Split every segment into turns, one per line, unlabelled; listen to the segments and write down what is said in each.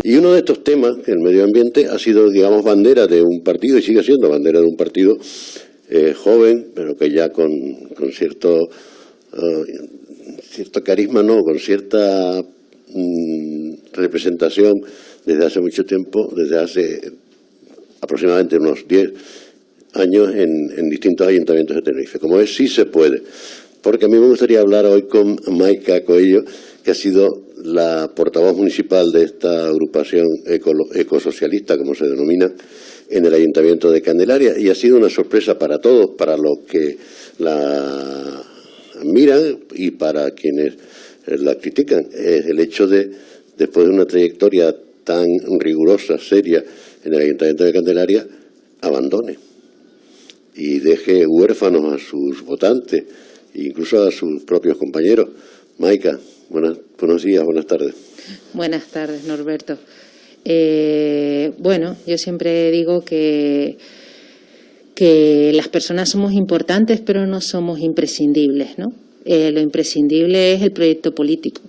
Y uno de estos temas, el medio ambiente, ha sido, digamos, bandera de un partido y sigue siendo bandera de un partido joven, pero que ya con cierto carisma, no, con cierta representación desde hace mucho tiempo, desde hace aproximadamente unos 10 años en distintos ayuntamientos de Tenerife. Como es, sí se puede. Porque a mí me gustaría hablar hoy con Maika Coello, que ha sido la portavoz municipal de esta agrupación ecosocialista, como se denomina, en el Ayuntamiento de Candelaria, y ha sido una sorpresa para todos, para los que la admiran y para quienes la critican. El hecho de, después de una trayectoria tan rigurosa, seria, en el Ayuntamiento de Candelaria, abandone y deje huérfanos a sus votantes, incluso a sus propios compañeros. Maika, buenos días, buenas tardes.
Buenas tardes, Norberto. Bueno, yo siempre digo que las personas somos importantes, pero no somos imprescindibles, ¿no? Lo imprescindible es el proyecto político.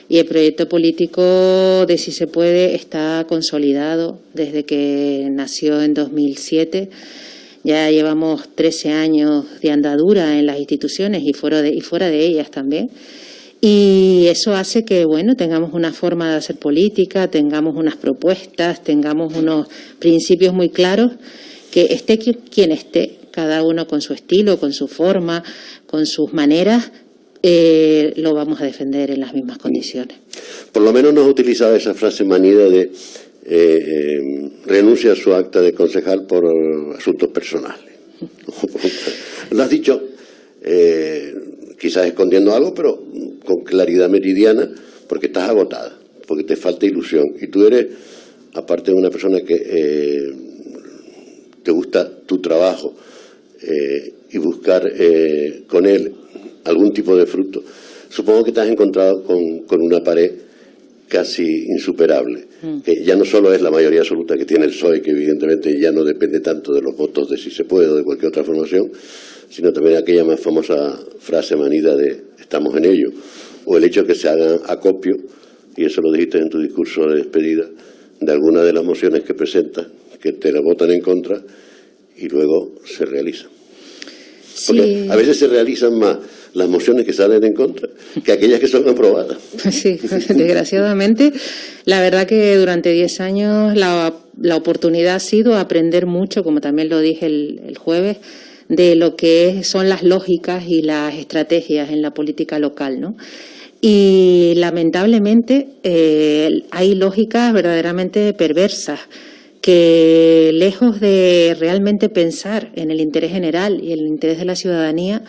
Y el proyecto político de Si se puede está consolidado desde que nació en 2007. Ya llevamos 13 años de andadura en las instituciones y fuera de ellas también. Y eso hace que, bueno, tengamos una forma de hacer política, tengamos unas propuestas, tengamos unos principios muy claros, que esté quien esté, cada uno con su estilo, con su forma, con sus maneras, lo vamos a defender en las mismas condiciones.
Por lo menos no has utilizado esa frase manida de renuncia a su acta de concejal por asuntos personales. Lo has dicho, quizás escondiendo algo, pero con claridad meridiana, porque estás agotada, porque te falta ilusión. Y tú eres, aparte de una persona que te gusta tu trabajo y buscar con él algún tipo de fruto, supongo que te has encontrado con una pared casi insuperable, que ya no solo es la mayoría absoluta que tiene el PSOE, que evidentemente ya no depende tanto de los votos de Si se puede o de cualquier otra formación, sino también aquella más famosa frase manida de estamos en ello, o el hecho de que se hagan acopio, y eso lo dijiste en tu discurso de despedida, de algunas de las mociones que presentas, que te las votan en contra y luego se realizan. Porque sí, a veces se realizan más las mociones que salen en contra que aquellas que son aprobadas.
Sí, desgraciadamente. La verdad que durante 10 años la oportunidad ha sido aprender mucho, como también lo dije el jueves, de lo que son las lógicas y las estrategias en la política local, ¿no? Y lamentablemente hay lógicas verdaderamente perversas que, lejos de realmente pensar en el interés general y el interés de la ciudadanía,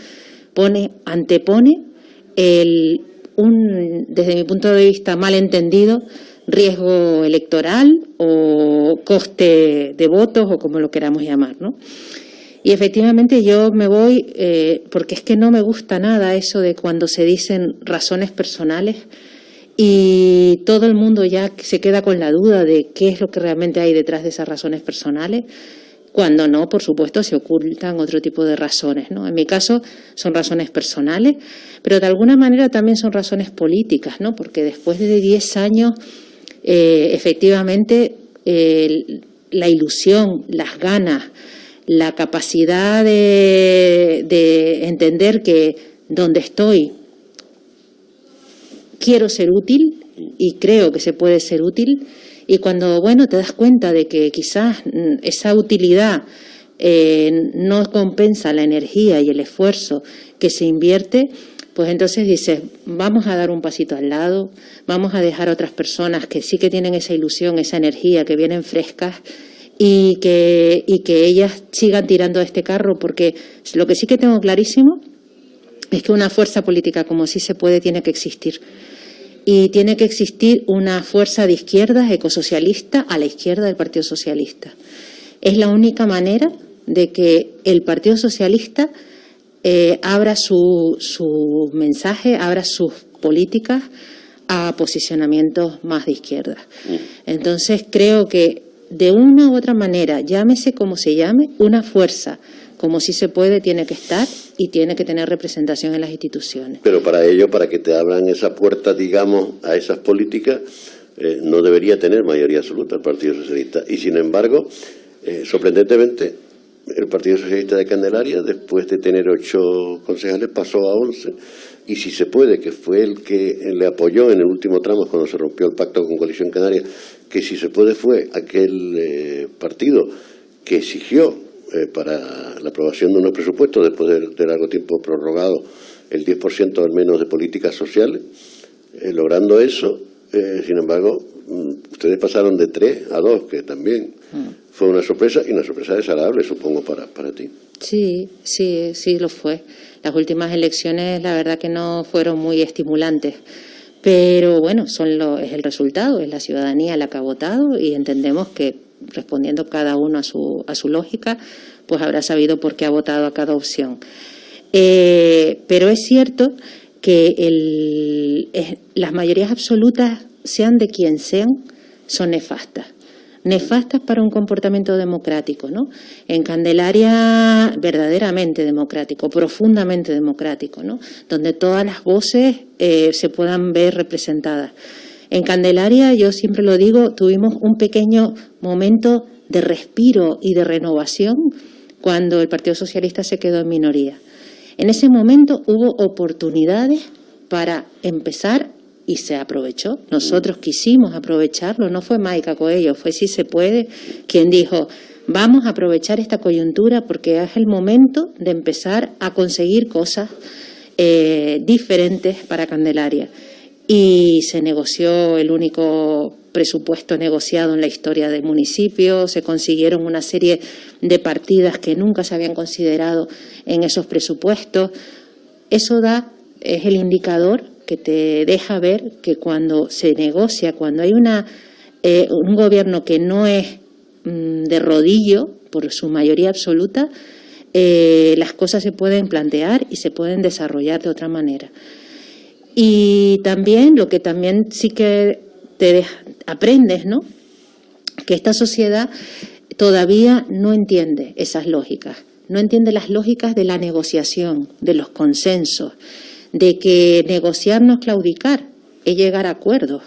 antepone desde mi punto de vista mal entendido, riesgo electoral o coste de votos o como lo queramos llamar, ¿no? Y efectivamente yo me voy porque es que no me gusta nada eso de cuando se dicen razones personales y todo el mundo ya se queda con la duda de qué es lo que realmente hay detrás de esas razones personales, cuando no, por supuesto, se ocultan otro tipo de razones, ¿no? En mi caso son razones personales, pero de alguna manera también son razones políticas, ¿no? Porque después de 10 años, efectivamente, la ilusión, las ganas, la capacidad de entender que donde estoy quiero ser útil y creo que se puede ser útil, y cuando, bueno, te das cuenta de que quizás esa utilidad no compensa la energía y el esfuerzo que se invierte, pues entonces dices, vamos a dar un pasito al lado, vamos a dejar a otras personas que sí que tienen esa ilusión, esa energía, que vienen frescas, y que ellas sigan tirando de este carro, porque lo que sí que tengo clarísimo es que una fuerza política como Si se puede tiene que existir. Y tiene que existir una fuerza de izquierdas ecosocialista a la izquierda del Partido Socialista. Es la única manera de que el Partido Socialista abra su mensaje, abra sus políticas a posicionamientos más de izquierda. Entonces creo que de una u otra manera, llámese como se llame, una fuerza como Si se puede tiene que estar y tiene que tener representación en las instituciones.
Pero para ello, para que te abran esa puerta, digamos, a esas políticas, no debería tener mayoría absoluta el Partido Socialista. Y sin embargo, sorprendentemente, el Partido Socialista de Candelaria, después de tener 8 concejales, pasó a 11. Y si se puede, que fue el que le apoyó en el último tramo cuando se rompió el pacto con Coalición Canaria, que si se puede fue aquel partido que exigió para la aprobación de unos presupuestos, después de largo tiempo prorrogado, el 10% al menos de políticas sociales, logrando eso. Sin embargo, ustedes pasaron de 3 a 2, que también fue una sorpresa, y una sorpresa desagradable, supongo, para ti.
Sí lo fue. Las últimas elecciones, la verdad que no fueron muy estimulantes, pero bueno, es el resultado, es la ciudadanía la que ha votado, y entendemos que, respondiendo cada uno a su lógica, pues habrá sabido por qué ha votado a cada opción. Pero es cierto que las mayorías absolutas, sean de quien sean, son nefastas para un comportamiento democrático, ¿no? En Candelaria, verdaderamente democrático, profundamente democrático, ¿no? Donde todas las voces se puedan ver representadas. En Candelaria, yo siempre lo digo, tuvimos un pequeño momento de respiro y de renovación cuando el Partido Socialista se quedó en minoría. En ese momento hubo oportunidades para empezar y se aprovechó. Nosotros quisimos aprovecharlo, no fue Maica Coello, fue Si Se Puede quien dijo: vamos a aprovechar esta coyuntura porque es el momento de empezar a conseguir cosas diferentes para Candelaria. Y se negoció el único presupuesto negociado en la historia del municipio, se consiguieron una serie de partidas que nunca se habían considerado en esos presupuestos. Eso es el indicador que te deja ver que cuando se negocia, cuando hay un gobierno que no es de rodillo por su mayoría absoluta, las cosas se pueden plantear y se pueden desarrollar de otra manera. Y también, lo que también sí que aprendes, ¿no?, que esta sociedad todavía no entiende esas lógicas, no entiende las lógicas de la negociación, de los consensos, de que negociar no es claudicar, es llegar a acuerdos.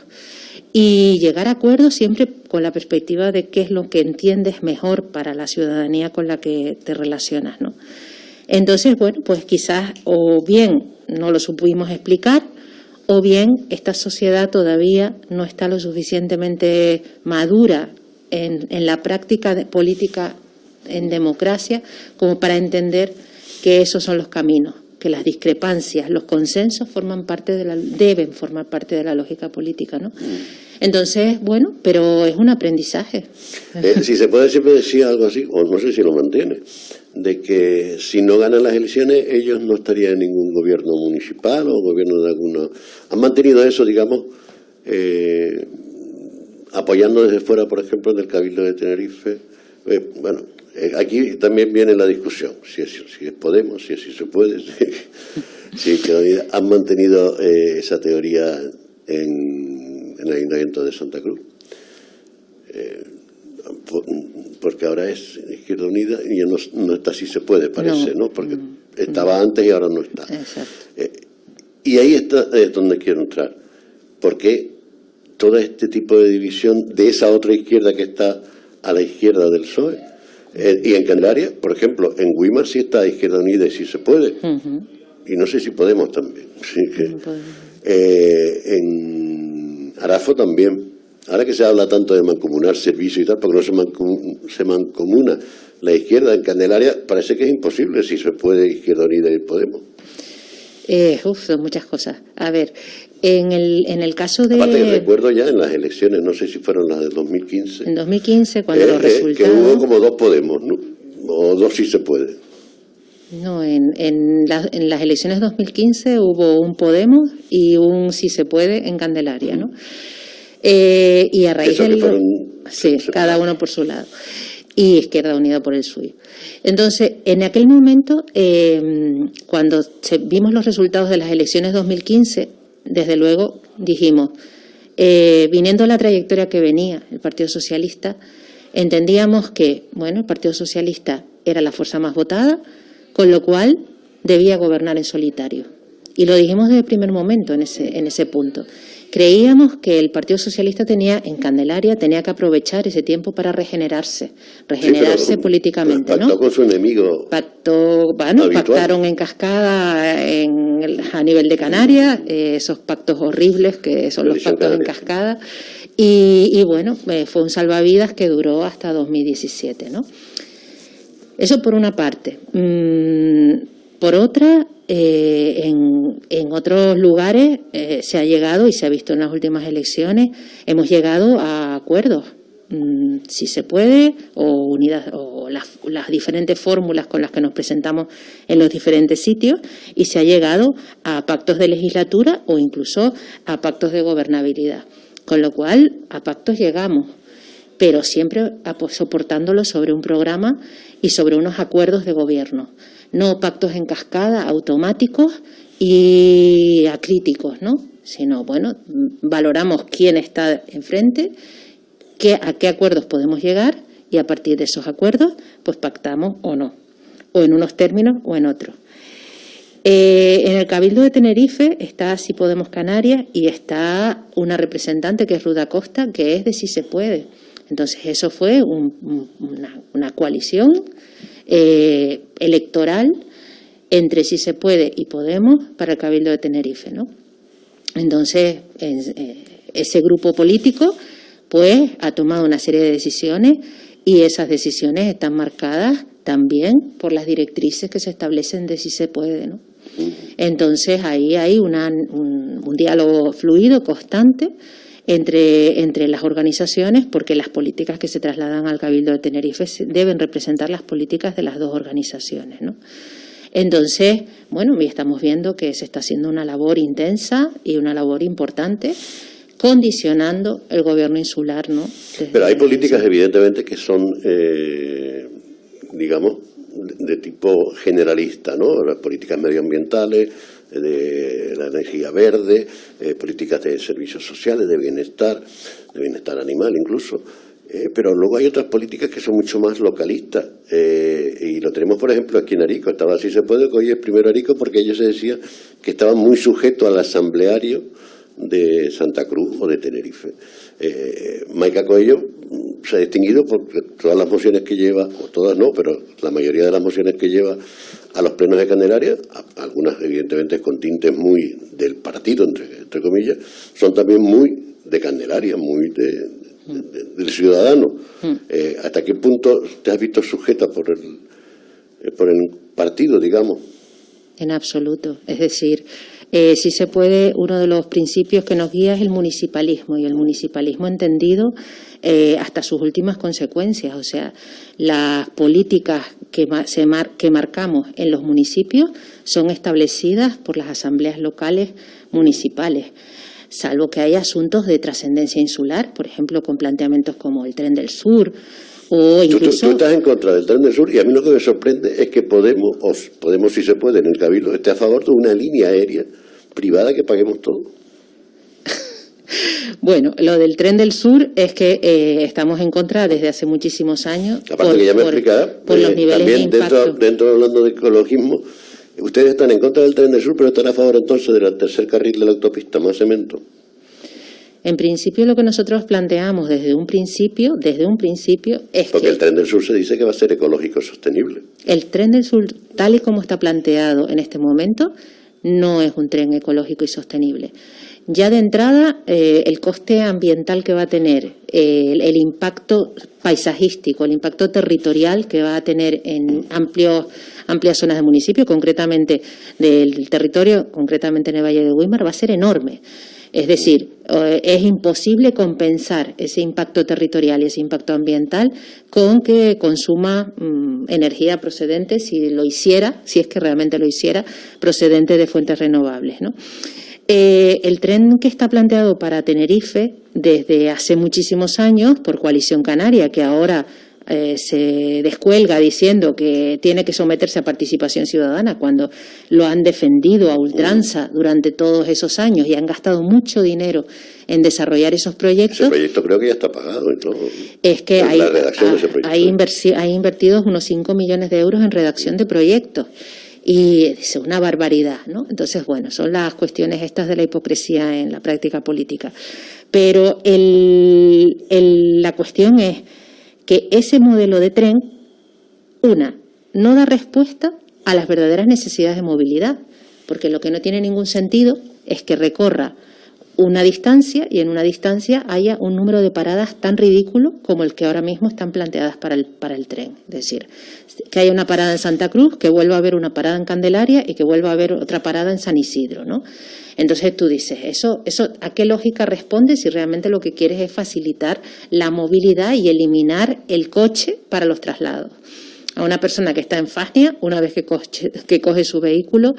Y llegar a acuerdos siempre con la perspectiva de qué es lo que entiendes mejor para la ciudadanía con la que te relacionas, ¿no? Entonces, bueno, pues quizás o bien no lo supimos explicar, o bien esta sociedad todavía no está lo suficientemente madura en la práctica política en democracia como para entender que esos son los caminos, que las discrepancias, los consensos deben formar parte de la lógica política, ¿no? Entonces, bueno, pero es un aprendizaje.
Si se puede, siempre decía algo así, o no sé si lo mantiene, de que si no ganan las elecciones ellos no estarían en ningún gobierno municipal o gobierno de alguna. Han mantenido eso, digamos, apoyando desde fuera, por ejemplo, en el Cabildo de Tenerife. Bueno, aquí también viene la discusión, si es Podemos, si es Si Se Puede, si han mantenido esa teoría en el Ayuntamiento de Santa Cruz. Porque ahora es Izquierda Unida y ya no está Si Se Puede, parece, ¿no? Porque estaba antes y ahora no está. Y ahí está donde quiero entrar. Porque todo este tipo de división de esa otra izquierda que está a la izquierda del PSOE. Y en Candelaria, por ejemplo, en Güímar sí está Izquierda Unida y Si Se Puede. Y no sé si Podemos también. Sí que, en Arafo también. Ahora que se habla tanto de mancomunar servicios y tal, porque no se mancomuna la izquierda en Candelaria, parece que es imposible Si Se Puede, Izquierda Unida y Podemos.
Son muchas cosas. A ver, en el caso de...
Aparte que recuerdo ya en las elecciones, no sé si fueron las del 2015.
En 2015, cuando los resultados...
Que hubo como 2 Podemos, ¿no? O 2 Si Se Puede.
No, en las elecciones 2015 hubo un Podemos y un Si Se Puede en Candelaria, ¿no? Y a raíz del... Sí, cada uno por su lado. Y Izquierda Unida por el suyo. Entonces, en aquel momento, cuando vimos los resultados de las elecciones 2015, desde luego dijimos, viniendo la trayectoria que venía el Partido Socialista, entendíamos que, bueno, el Partido Socialista era la fuerza más votada, con lo cual debía gobernar en solitario. Y lo dijimos desde el primer momento en ese punto, Creíamos que el Partido Socialista en Candelaria tenía que aprovechar ese tiempo para regenerarse políticamente,
pactó,
¿no?
Con su enemigo.
Pactaron en cascada a nivel de Canarias, esos pactos horribles que son los pactos en cascada, y bueno, fue un salvavidas que duró hasta 2017, ¿no? Eso por una parte. Por otra, en otros lugares se ha llegado, y se ha visto en las últimas elecciones, hemos llegado a acuerdos, si se puede, o unidad, o las diferentes fórmulas con las que nos presentamos en los diferentes sitios, y se ha llegado a pactos de legislatura o incluso a pactos de gobernabilidad. Con lo cual, a pactos llegamos, pero siempre soportándolo sobre un programa y sobre unos acuerdos de gobierno. No pactos en cascada, automáticos y acríticos, ¿no? Sino, bueno, valoramos quién está enfrente, a qué acuerdos podemos llegar, y a partir de esos acuerdos, pues pactamos o no, o en unos términos o en otros. En el Cabildo de Tenerife está Si Podemos Canarias y está una representante que es Ruda Costa, que es de Si Se Puede. Entonces eso fue una coalición electoral entre Si Se Puede y Podemos para el Cabildo de Tenerife, ¿no? Entonces ese grupo político pues ha tomado una serie de decisiones, y esas decisiones están marcadas también por las directrices que se establecen de Si Se Puede, ¿no? Entonces ahí hay un diálogo fluido, constante, entre las organizaciones, porque las políticas que se trasladan al Cabildo de Tenerife deben representar las políticas de las dos organizaciones, ¿no? Entonces, bueno, estamos viendo que se está haciendo una labor intensa y una labor importante, condicionando el gobierno insular, ¿no?
Pero hay políticas, evidentemente, que son, digamos, de tipo generalista, ¿no? Las políticas medioambientales, de la energía verde, políticas de servicios sociales, de bienestar animal incluso. Pero luego hay otras políticas que son mucho más localistas, y lo tenemos, por ejemplo, aquí en Arico. Estaba Si Se Puede, que hoy es Primero Arico, porque ellos se decía que estaban muy sujetos al asambleario de Santa Cruz o de Tenerife. Maica Coello se ha distinguido porque todas las mociones que lleva, o todas no, pero la mayoría de las mociones que lleva a los plenos de Candelaria, algunas evidentemente con tintes muy del partido, entre comillas, son también muy de Candelaria, muy del ciudadano. ¿Hasta qué punto te has visto sujeta por el partido, digamos?
En absoluto. Es decir, Si Se Puede, uno de los principios que nos guía es el municipalismo, y el municipalismo entendido hasta sus últimas consecuencias. O sea, las políticas que marcamos en los municipios son establecidas por las asambleas locales municipales, salvo que haya asuntos de trascendencia insular, por ejemplo, con planteamientos como el Tren del Sur, o incluso...
Tú estás en contra del Tren del Sur, y a mí lo que me sorprende es que Podemos Si Se Puede, en el Cabildo, esté a favor de una línea aérea privada que paguemos todo.
Bueno, lo del Tren del Sur es que estamos en contra desde hace muchísimos años.
Aparte que ya me explicará,
por los niveles
también
de impacto.
dentro hablando de ecologismo, ustedes están en contra del Tren del Sur, pero están a favor entonces del tercer carril de la autopista, más cemento.
En principio, lo que nosotros planteamos desde un principio es
porque el Tren del Sur se dice que va a ser ecológico sostenible.
El Tren del Sur, tal y como está planteado en este momento, no es un tren ecológico y sostenible. Ya de entrada, el coste ambiental que va a tener, el impacto paisajístico, el impacto territorial que va a tener en amplias zonas del municipio, concretamente del territorio, concretamente en el Valle de Güímar, va a ser enorme. Es decir, es imposible compensar ese impacto territorial y ese impacto ambiental con que consuma energía procedente, si es que realmente lo hiciera, procedente de fuentes renovables, ¿no? El tren que está planteado para Tenerife desde hace muchísimos años por Coalición Canaria, que ahora se descuelga diciendo que tiene que someterse a participación ciudadana, cuando lo han defendido a ultranza durante todos esos años y han gastado mucho dinero en desarrollar esos proyectos.
Ese proyecto creo que ya está pagado, ¿no?
Es que
hay invertidos
unos 5 millones de euros en redacción de proyectos. Y dice, una barbaridad, ¿no? Entonces, bueno, son las cuestiones estas de la hipocresía en la práctica política. Pero la cuestión es que ese modelo de tren, no da respuesta a las verdaderas necesidades de movilidad, porque lo que no tiene ningún sentido es que recorra una distancia y en una distancia haya un número de paradas tan ridículo como el que ahora mismo están planteadas para el tren. Es decir, que haya una parada en Santa Cruz, que vuelva a haber una parada en Candelaria y que vuelva a haber otra parada en San Isidro, ¿no? Entonces tú dices, ¿eso a qué lógica responde si realmente lo que quieres es facilitar la movilidad y eliminar el coche para los traslados? A una persona que está en Fania, una vez que coge su vehículo,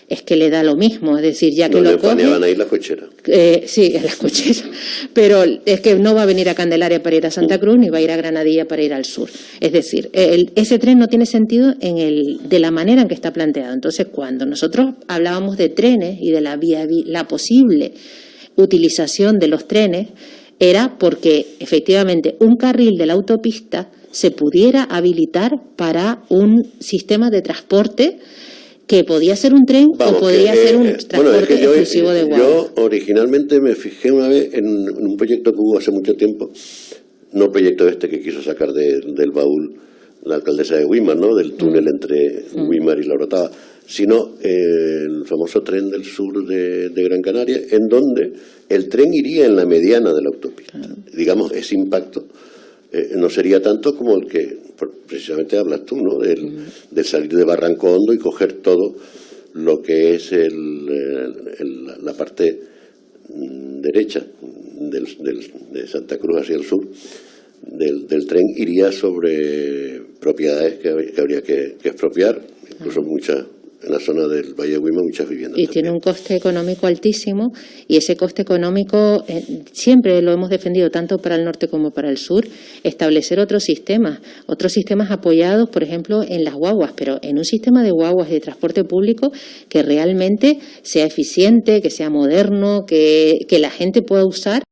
es que le da lo mismo, es decir, ya que lo coge...
van a ir las cocheras.
Sí, en las cocheras, pero es que no va a venir a Candelaria para ir a Santa Cruz ni va a ir a Granadilla para ir al sur. Es decir, ese tren no tiene sentido de la manera en que está planteado. Entonces, cuando nosotros hablábamos de trenes y de la posible utilización de los trenes, era porque efectivamente un carril de la autopista se pudiera habilitar para un sistema de transporte que podía ser un tren o podría ser un transporte exclusivo de guagua.
Yo originalmente me fijé una vez en un proyecto que hubo hace mucho tiempo, no el proyecto que quiso sacar del baúl la alcaldesa de Güímar, ¿no? Del túnel entre Güímar y La Orotava, sino el famoso tren del sur de Gran Canaria, en donde el tren iría en la mediana de la autopista. Claro. Digamos, ese impacto no sería tanto como el que precisamente hablas tú, ¿no? De salir de Barranco Hondo y coger todo lo que es la parte derecha de Santa Cruz hacia el sur del tren, iría sobre propiedades que habría que expropiar, incluso muchas. En la zona del Valle de Güímar muchas viviendas.
Y tiene un coste económico altísimo, y ese coste económico siempre lo hemos defendido tanto para el norte como para el sur, establecer otros sistemas apoyados, por ejemplo, en las guaguas, pero en un sistema de guaguas de transporte público que realmente sea eficiente, que sea moderno, que la gente pueda usar.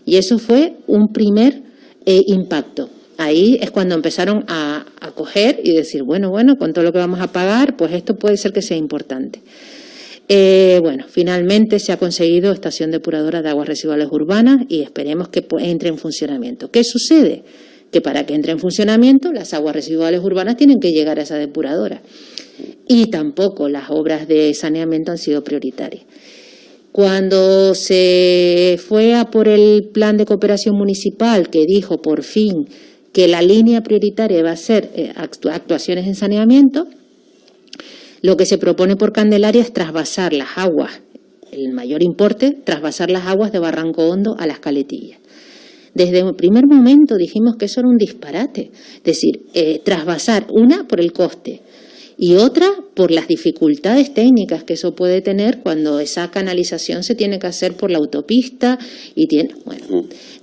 Y eso fue un primer impacto. Ahí es cuando empezaron a coger y decir, bueno, con todo lo que vamos a pagar, pues esto puede ser que sea importante. Finalmente se ha conseguido estación depuradora de aguas residuales urbanas y esperemos que entre en funcionamiento. ¿Qué sucede? Que para que entre en funcionamiento las aguas residuales urbanas tienen que llegar a esa depuradora. Y tampoco las obras de saneamiento han sido prioritarias. Cuando se fue a por el plan de cooperación municipal que dijo por fin que la línea prioritaria va a ser actuaciones en saneamiento, lo que se propone por Candelaria es trasvasar las aguas, el mayor importe, trasvasar las aguas de Barranco Hondo a las Caletillas. Desde el primer momento dijimos que eso era un disparate, es decir, trasvasar una por el coste y otra por las dificultades técnicas que eso puede tener cuando esa canalización se tiene que hacer por la autopista y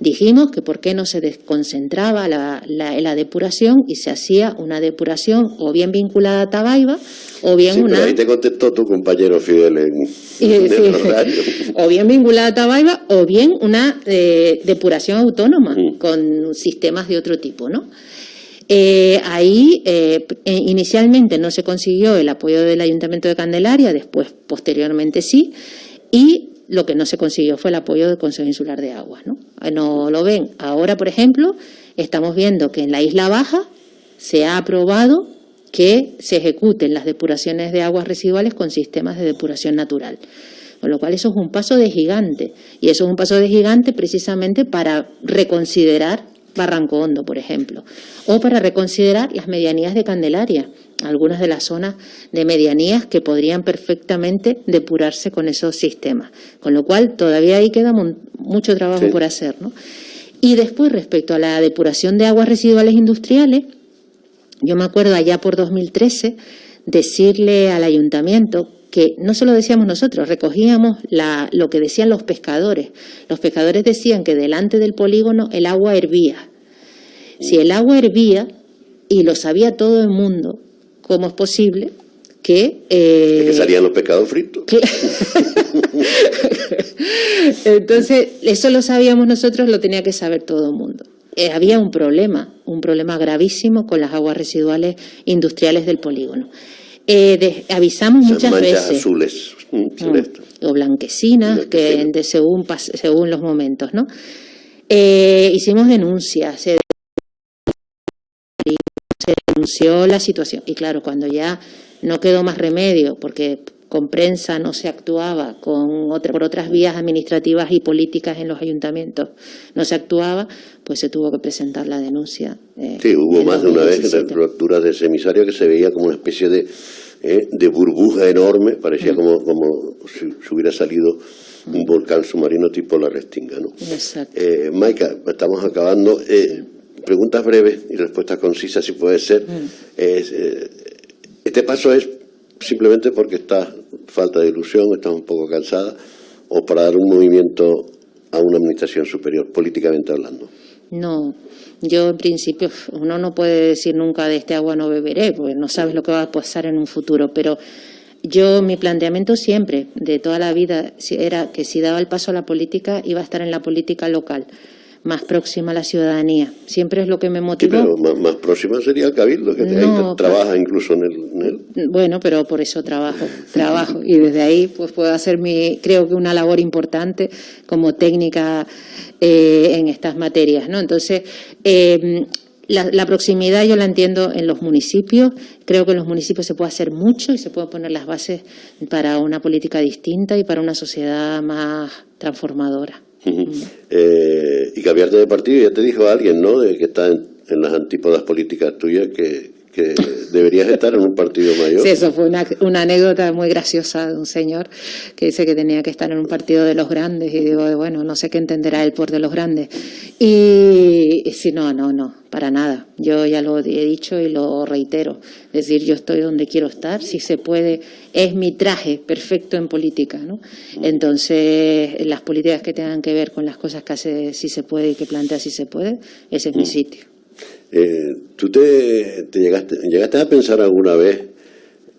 dijimos que por qué no se desconcentraba la depuración y se hacía una depuración o bien vinculada a Tabaiba o bien
sí, pero ahí te contestó tu compañero Fidel en el horario.
O bien vinculada a Tabaiba o bien una depuración autónoma con sistemas de otro tipo, ¿no? Ahí inicialmente no se consiguió el apoyo del Ayuntamiento de Candelaria, después posteriormente sí, y lo que no se consiguió fue el apoyo del Consejo Insular de Aguas, ¿no? No lo ven. Ahora, por ejemplo, estamos viendo que en la Isla Baja se ha aprobado que se ejecuten las depuraciones de aguas residuales con sistemas de depuración natural. Con lo cual eso es un paso de gigante, y eso es un paso de gigante precisamente para reconsiderar Barranco Hondo, por ejemplo, o para reconsiderar las medianías de Candelaria, algunas de las zonas de medianías que podrían perfectamente depurarse con esos sistemas, con lo cual todavía ahí queda mucho trabajo por hacer, ¿no? Y después, respecto a la depuración de aguas residuales industriales, yo me acuerdo allá por 2013 decirle al ayuntamiento que no solo decíamos nosotros, recogíamos lo que decían los pescadores. Los pescadores decían que delante del polígono el agua hervía. Si el agua hervía, y lo sabía todo el mundo, ¿cómo es posible que...
¿Es que salían los pescados fritos?
Entonces, eso lo sabíamos nosotros, lo tenía que saber todo el mundo. Había un problema gravísimo con las aguas residuales industriales del polígono. Avisamos muchas veces
azules,
o blanquecinas, según los momentos, ¿no? Hicimos denuncias, se denunció la situación y claro, cuando ya no quedó más remedio porque con prensa no se actuaba, por otras vías administrativas y políticas en los ayuntamientos no se actuaba, pues se tuvo que presentar la denuncia.
Sí, hubo más de una vez en rupturas de ese emisario que se veía como una especie de burbuja enorme, parecía como si hubiera salido un volcán submarino tipo la Restinga, ¿no?
Exacto.
Maica, estamos acabando. Preguntas breves y respuestas concisas, si puede ser. Este paso es simplemente porque está falta de ilusión, estás un poco cansada, o para dar un movimiento a una administración superior, políticamente hablando.
No, yo en principio, uno no puede decir nunca de este agua no beberé, porque no sabes lo que va a pasar en un futuro, pero mi planteamiento siempre, de toda la vida, era que si daba el paso a la política, iba a estar en la política local, más próxima a la ciudadanía. Siempre es lo que me motivó.
Sí, pero más próxima sería el Cabildo, que trabaja incluso en el...
Bueno, pero por eso trabajo, y desde ahí pues puedo hacer creo que una labor importante como técnica en estas materias, ¿no? Entonces, la proximidad yo la entiendo en los municipios, creo que en los municipios se puede hacer mucho y se pueden poner las bases para una política distinta y para una sociedad más transformadora.
Y cambiarte de partido, ya te dijo alguien, ¿no?, de que está en las antípodas políticas tuyas, que deberías estar en un partido mayor.
Sí, eso fue una anécdota muy graciosa de un señor que dice que tenía que estar en un partido de los grandes, y digo, bueno, no sé qué entenderá él por de los grandes. Y sí, no, para nada. Yo ya lo he dicho y lo reitero. Es decir, yo estoy donde quiero estar, si se puede, es mi traje perfecto en política, ¿no? Entonces, las políticas que tengan que ver con las cosas que hace si se puede y que plantea si se puede, ese es mi sitio.
¿Tú te llegaste a pensar alguna vez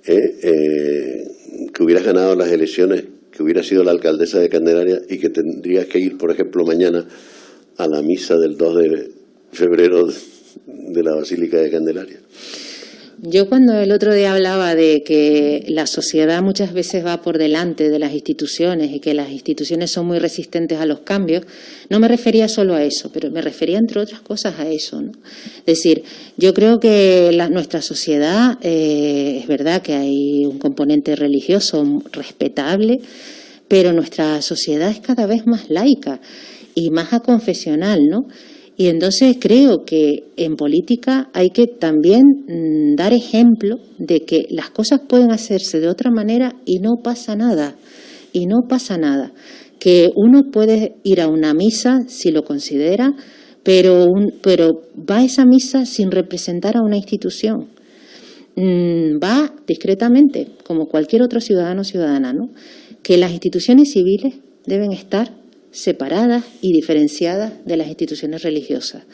que hubieras ganado las elecciones, que hubieras sido la alcaldesa de Candelaria y que tendrías que ir, por ejemplo, mañana a la misa del 2 de febrero de la Basílica de Candelaria?
Yo cuando el otro día hablaba de que la sociedad muchas veces va por delante de las instituciones y que las instituciones son muy resistentes a los cambios, no me refería solo a eso, pero me refería entre otras cosas a eso, ¿no? Es decir, yo creo que nuestra sociedad, es verdad que hay un componente religioso respetable, pero nuestra sociedad es cada vez más laica y más aconfesional, ¿no? Y entonces creo que en política hay que también dar ejemplo de que las cosas pueden hacerse de otra manera y no pasa nada, y no pasa nada. Que uno puede ir a una misa si lo considera, pero va a esa misa sin representar a una institución. Va discretamente, como cualquier otro ciudadano o ciudadana, ¿no? Que las instituciones civiles deben estar separadas y diferenciadas de las instituciones religiosas.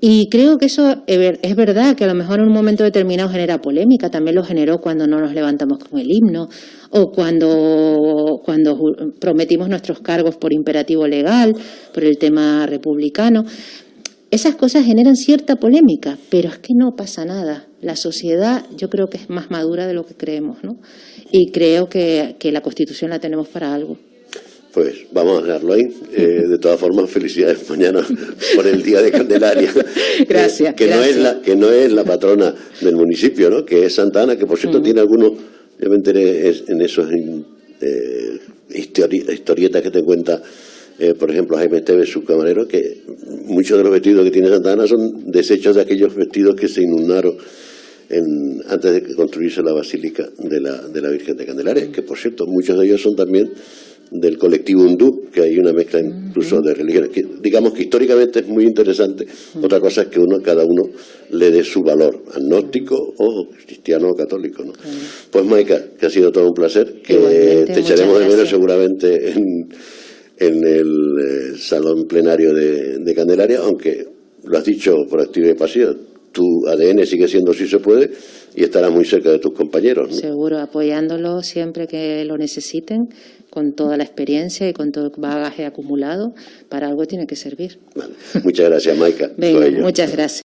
Y creo que eso es verdad que a lo mejor en un momento determinado genera polémica, también lo generó cuando no nos levantamos con el himno o cuando prometimos nuestros cargos por imperativo legal, por el tema republicano. Esas cosas generan cierta polémica, pero es que no pasa nada. La sociedad yo creo que es más madura de lo que creemos, ¿no? Y creo que la Constitución la tenemos para algo.
Pues vamos a dejarlo ahí. De todas formas, felicidades mañana por el Día de Candelaria.
Gracias.
Gracias. Que no es la patrona del municipio, ¿no? Que es Santa Ana, que por cierto tiene algunos, yo me enteré en esos historietas que te cuenta, por ejemplo, Jaime Esteves, su camarero, que muchos de los vestidos que tiene Santa Ana son desechos de aquellos vestidos que se inundaron antes de construirse la Basílica de la Virgen de Candelaria, que por cierto muchos de ellos son también del colectivo hindú, que hay una mezcla incluso de religiones, que digamos que históricamente es muy interesante. Otra cosa es que cada uno le dé su valor, agnóstico o cristiano o católico, ¿no? Pues Maica, que ha sido todo un placer, que te echaremos de menos seguramente en el salón plenario de Candelaria, aunque lo has dicho por activa y pasiva, tu ADN sigue siendo Si se puede y estará muy cerca de tus compañeros, ¿no?
Seguro, apoyándolo siempre que lo necesiten, con toda la experiencia y con todo el bagaje acumulado, para algo tiene que servir.
Vale. Muchas gracias, Maica.
Venga, muchas gracias.